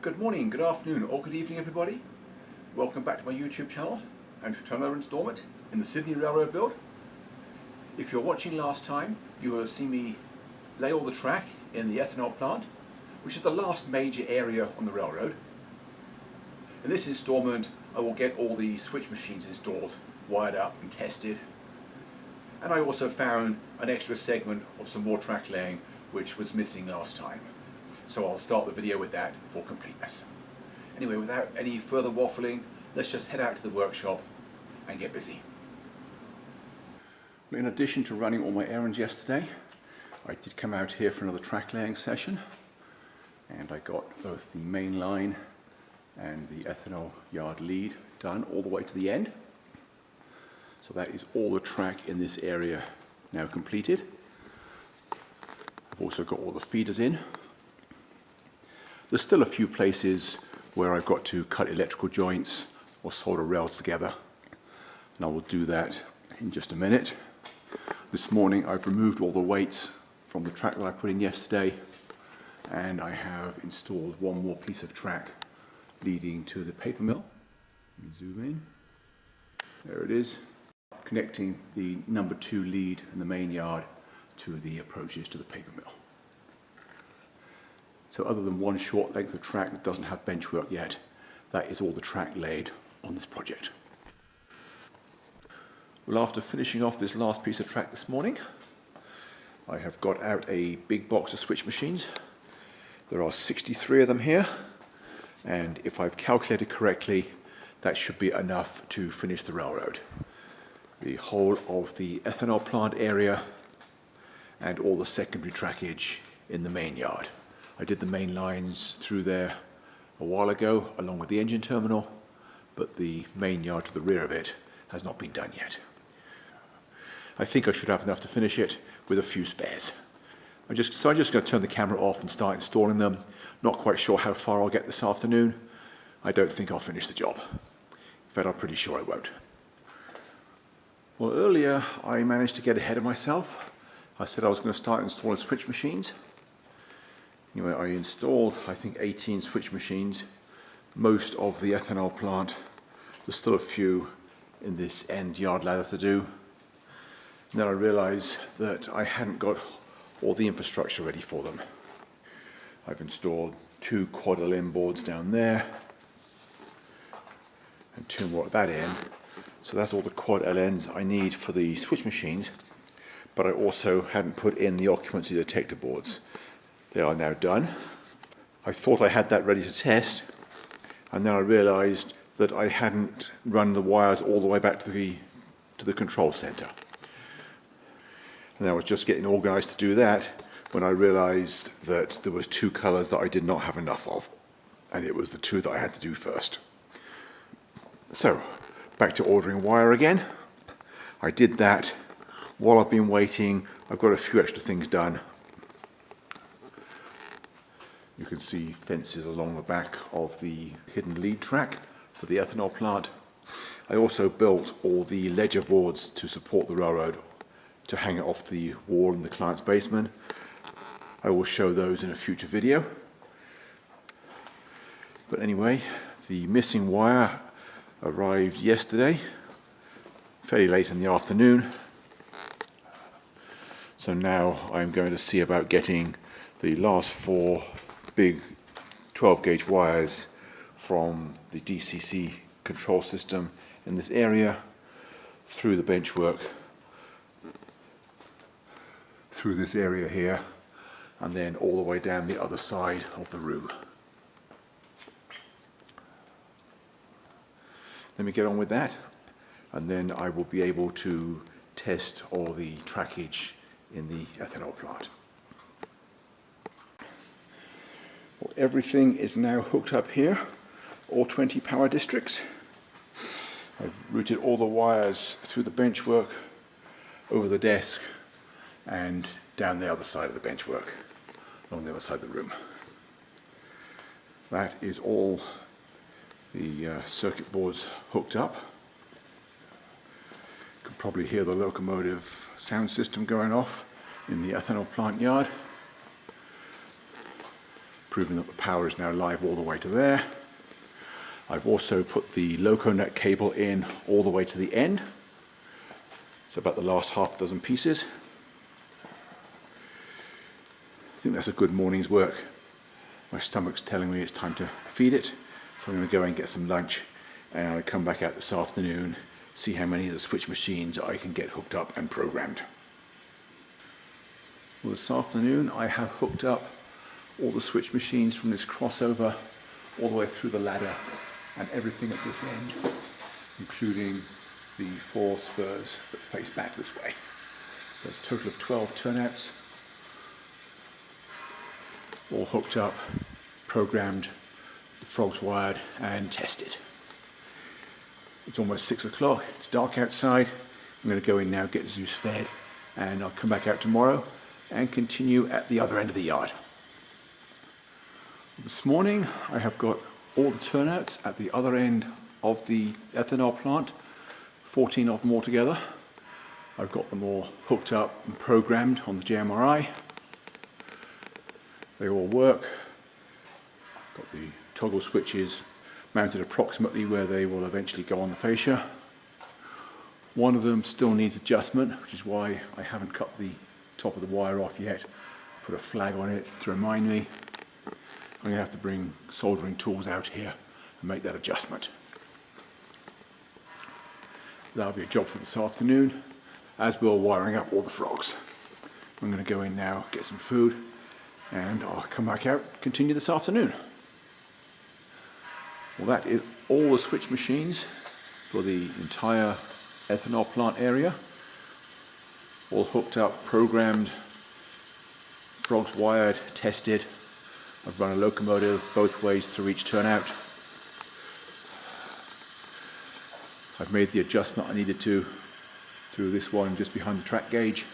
Good morning, good afternoon, or good evening everybody. Welcome back to my YouTube channel and to another installment in the Sydney Railroad build. If you're watching last time, you will have seen me lay all the track in the ethanol plant, which is the last major area on the railroad. In this installment, I will get all the switch machines installed, wired up and tested. And I also found an extra segment of some more track laying which was missing last time. So I'll start the video with that for completeness. Anyway, without any further waffling, let's just head out to the workshop and get busy. In addition to running all my errands yesterday, I did come out here for another track laying session, and I got both the main line and the ethanol yard lead done all the way to the end. So that is all the track in this area now completed. I've also got all the feeders in. There's still a few places where I've got to cut electrical joints or solder rails together, and I will do that in just a minute. This morning I've removed all the weights from the track that I put in yesterday, and I have installed one more piece of track leading to the paper mill. Let me zoom in. There it is, connecting the number 2 lead in the main yard to the approaches to the paper mill. So other than one short length of track that doesn't have bench work yet, that is all the track laid on this project. Well, after finishing off this last piece of track this morning, I have got out a big box of switch machines. There are 63 of them here, and if I've calculated correctly, that should be enough to finish the railroad. The whole of the ethanol plant area and all the secondary trackage in the main yard. I did the main lines through there a while ago along with the engine terminal, but the main yard to the rear of it has not been done yet. I think I should have enough to finish it with a few spares. I'm just going to turn the camera off and start installing them. Not quite sure how far I'll get this afternoon. I don't think I'll finish the job. In fact, I'm pretty sure I won't. Well, earlier I managed to get ahead of myself. I said I was going to start installing switch machines. Anyway, I installed, I think, 18 switch machines, most of the ethanol plant. There's still a few in this end yard ladder to do. And then I realized that I hadn't got all the infrastructure ready for them. I've installed 2 quad LN boards down there and 2 more at that end. So that's all the quad LNs I need for the switch machines, but I also hadn't put in the occupancy detector boards. They are now done. I thought I had that ready to test, and then I realized that I hadn't run the wires all the way back to the control center. And I was just getting organized to do that when I realized that there was 2 colors that I did not have enough of, and it was the 2 that I had to do first. So, back to ordering wire again. I did that. While I've been waiting, I've got a few extra things done. You can see fences along the back of the hidden lead track for the ethanol plant. I also built all the ledger boards to support the railroad to hang it off the wall in the client's basement. I will show those in a future video. But anyway, the missing wire arrived yesterday, fairly late in the afternoon. So now I'm going to see about getting the last 4 big 12 gauge wires from the DCC control system in this area through the benchwork, through this area here, and then all the way down the other side of the room. Let me get on with that, and then I will be able to test all the trackage in the ethanol plant. Well, everything is now hooked up here, all 20 power districts. I've routed all the wires through the benchwork, over the desk, and down the other side of the benchwork, along the other side of the room. That is all the circuit boards hooked up. You can probably hear the locomotive sound system going off in the ethanol plant yard. proving that the power is now live all the way to there. I've also put the LocoNet cable in all the way to the end. It's about the last half dozen pieces. I think that's a good morning's work. My stomach's telling me it's time to feed it, so I'm going to go and get some lunch, and I'll come back out this afternoon, see how many of the switch machines I can get hooked up and programmed. Well, this afternoon I have hooked up all the switch machines from this crossover all the way through the ladder and everything at this end, including the 4 spurs that face back this way. So it's a total of 12 turnouts, all hooked up, programmed, the frogs wired and tested. It's almost 6 o'clock, it's dark outside. I'm going to go in now, get Zeus fed, and I'll come back out tomorrow and continue at the other end of the yard. This morning I have got all the turnouts at the other end of the ethanol plant, 14 of them altogether. I've got them all hooked up and programmed on the JMRI. They all work. Got the toggle switches mounted approximately where they will eventually go on the fascia. One of them still needs adjustment, which is why I haven't cut the top of the wire off yet. Put a flag on it to remind me. I'm going to have to bring soldering tools out here and make that adjustment. That'll be a job for this afternoon, as we're wiring up all the frogs. I'm going to go in now, get some food, and I'll come back out, continue this afternoon. Well, that is all the switch machines for the entire ethanol plant area. All hooked up, programmed, frogs wired, tested. I've run a locomotive both ways through each turnout. I've made the adjustment I needed to through this one just behind the track gauge.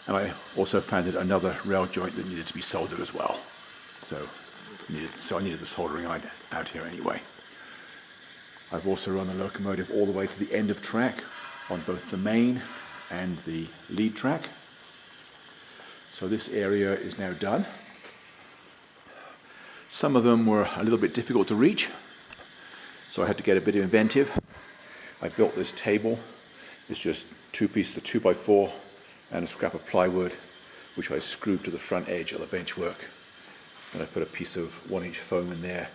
And I also found another rail joint that needed to be soldered as well. So I needed the soldering out here anyway. I've also run the locomotive all the way to the end of track on both the main and the lead track. So this area is now done. Some of them were a little bit difficult to reach, so I had to get a bit inventive. I built this table. It's just 2 pieces of 2x4 and a scrap of plywood, which I screwed to the front edge of the bench work. And I put a piece of 1-inch foam in there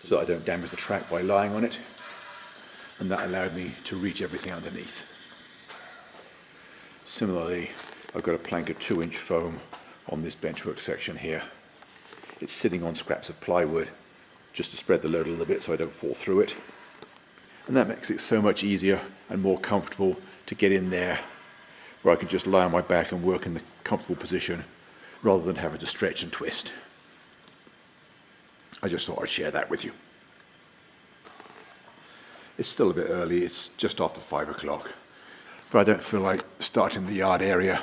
so that I don't damage the track by lying on it. And that allowed me to reach everything underneath. Similarly, I've got a plank of 2-inch foam on this benchwork section here. It's sitting on scraps of plywood just to spread the load a little bit so I don't fall through it. And that makes it so much easier and more comfortable to get in there, where I can just lie on my back and work in the comfortable position rather than having to stretch and twist. I just thought I'd share that with you. It's still a bit early, it's just after 5 o'clock, but I don't feel like starting the yard area.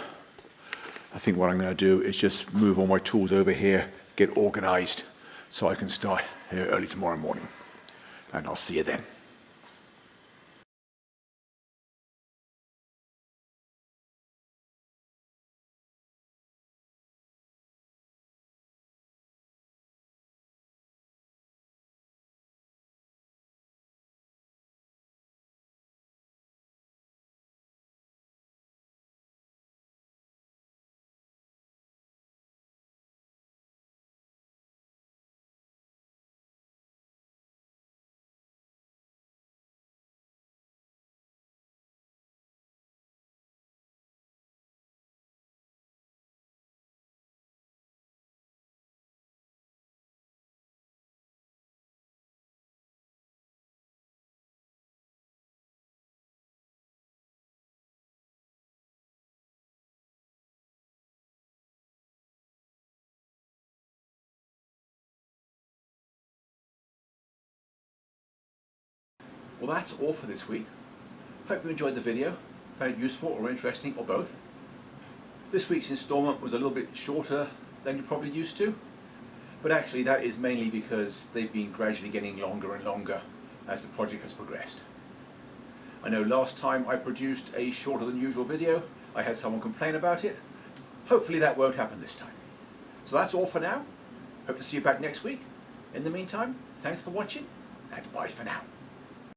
I think what I'm going to do is just move all my tools over here, get organized, so I can start here early tomorrow morning. And I'll see you then. Well, that's all for this week. Hope you enjoyed the video, found it useful or interesting, or both. This week's installment was a little bit shorter than you're probably used to, but actually that is mainly because they've been gradually getting longer and longer as the project has progressed. I know last time I produced a shorter than usual video, I had someone complain about it. Hopefully that won't happen this time. So that's all for now. Hope to see you back next week. In the meantime, thanks for watching, and bye for now.